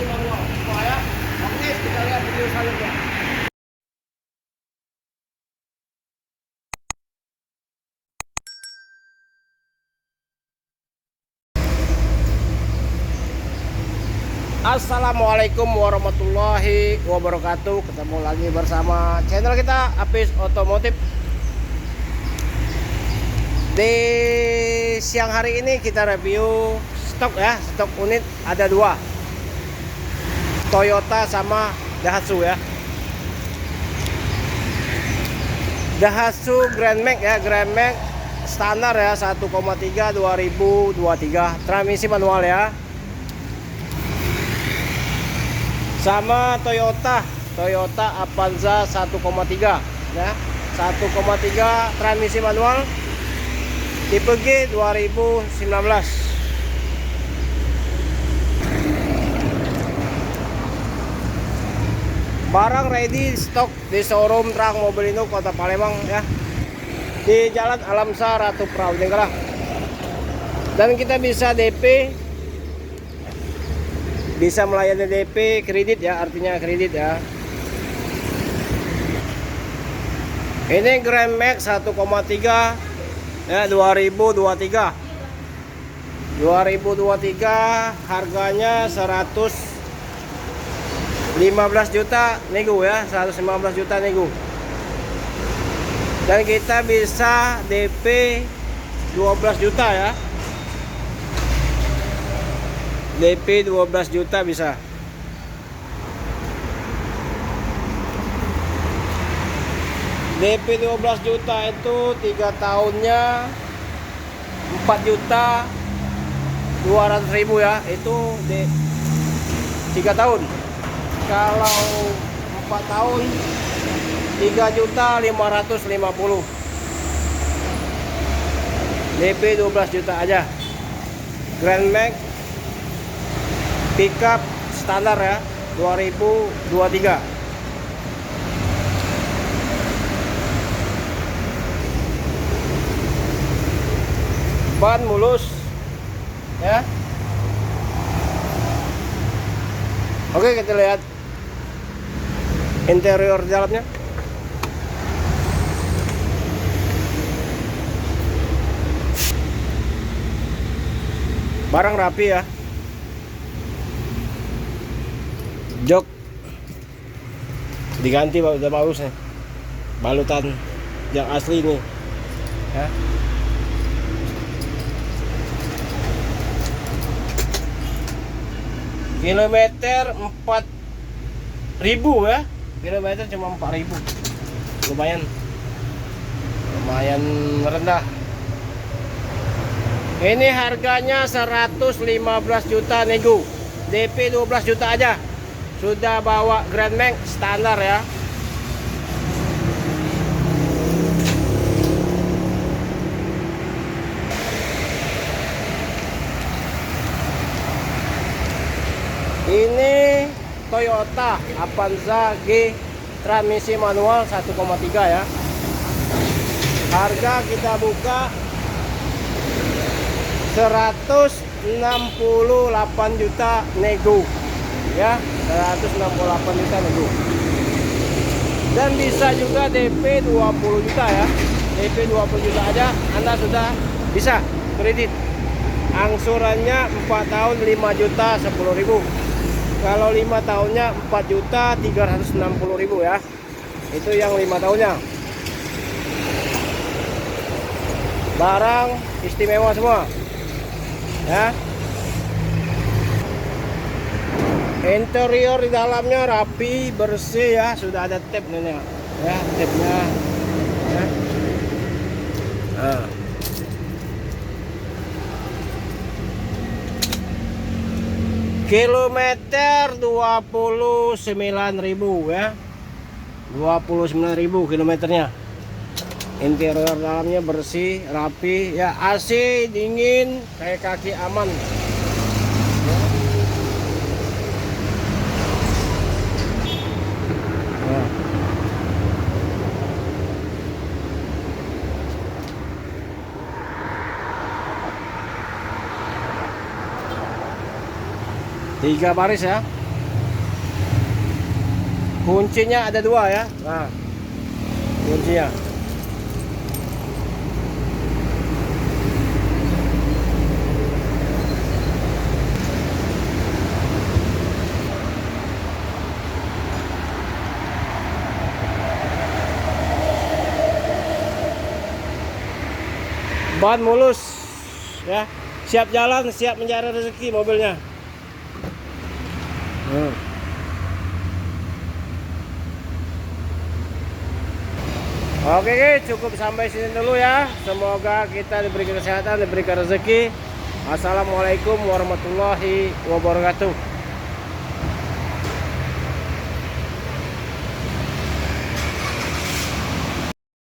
transmisi manual. Ya. Oke, kita lihat video selanjutnya. Assalamualaikum warahmatullahi wabarakatuh. Ketemu lagi bersama channel kita Apis Otomotif. Di siang hari ini kita review stok ya, stok unit ada dua, Toyota sama Daihatsu ya. Daihatsu Grand Max ya, Grand Max standar ya, 1,3 2023, transmisi manual ya. Sama Toyota Avanza 1,3 ya, 1,3 transmisi manual tipe G 2019. Barang ready stok di showroom Truk Mobil Induk Kota Palembang ya, di Jalan Alamsar Ratu Praunegara. Dan kita bisa DP, bisa melayani DP kredit ya, artinya kredit ya. Ini Grand Max 1,3 ya, 2023 harganya 115 juta nego ya, 115 juta nego. Dan kita bisa DP 12 juta ya, DP 12 juta bisa. DP 12 juta itu 3 tahunnya 4 juta 200 ribu ya, itu 3 tahun. Kalau 4 tahun 3 juta 550. DP 12 juta aja. Grand Max pickup standar ya, 2023. Ban mulus ya. Oke, kita lihat interior dalamnya. Barang rapi ya. Jok diganti, udah bagus nih, balutan yang asli nih ya. Kilometer 4.000 ya, kilometer cuma 4.000, lumayan rendah. Ini harganya 115 juta nego, DP 12 juta aja. Sudah bawa Grand Max standar ya. Ini Toyota Avanza G transmisi manual 1,3 ya. Harga kita buka 168 juta nego ya, 168 juta nego. Dan bisa juga DP 20 juta ya, DP 20 juta aja Anda sudah bisa kredit. Angsurannya 4 tahun 5 juta 10 ribu. Kalau 5 tahunnya 4 juta 360 ribu ya, itu yang 5 tahunnya. Barang istimewa semua ya. Interior di dalamnya rapi, bersih ya, sudah ada tape nih ya, tape-nya ya. Nah. Kilometer 29.000 ya, 29.000 kilometernya. Interior dalamnya bersih, rapi ya, AC dingin, kayak kaki aman. Nah. 3 baris ya. Kuncinya ada dua ya. Nah, kuncinya. Ban mulus ya, siap jalan, siap mencari rezeki mobilnya. Oke, cukup sampai sini dulu ya. Semoga kita diberi kesehatan, diberikan rezeki. Assalamualaikum warahmatullahi wabarakatuh.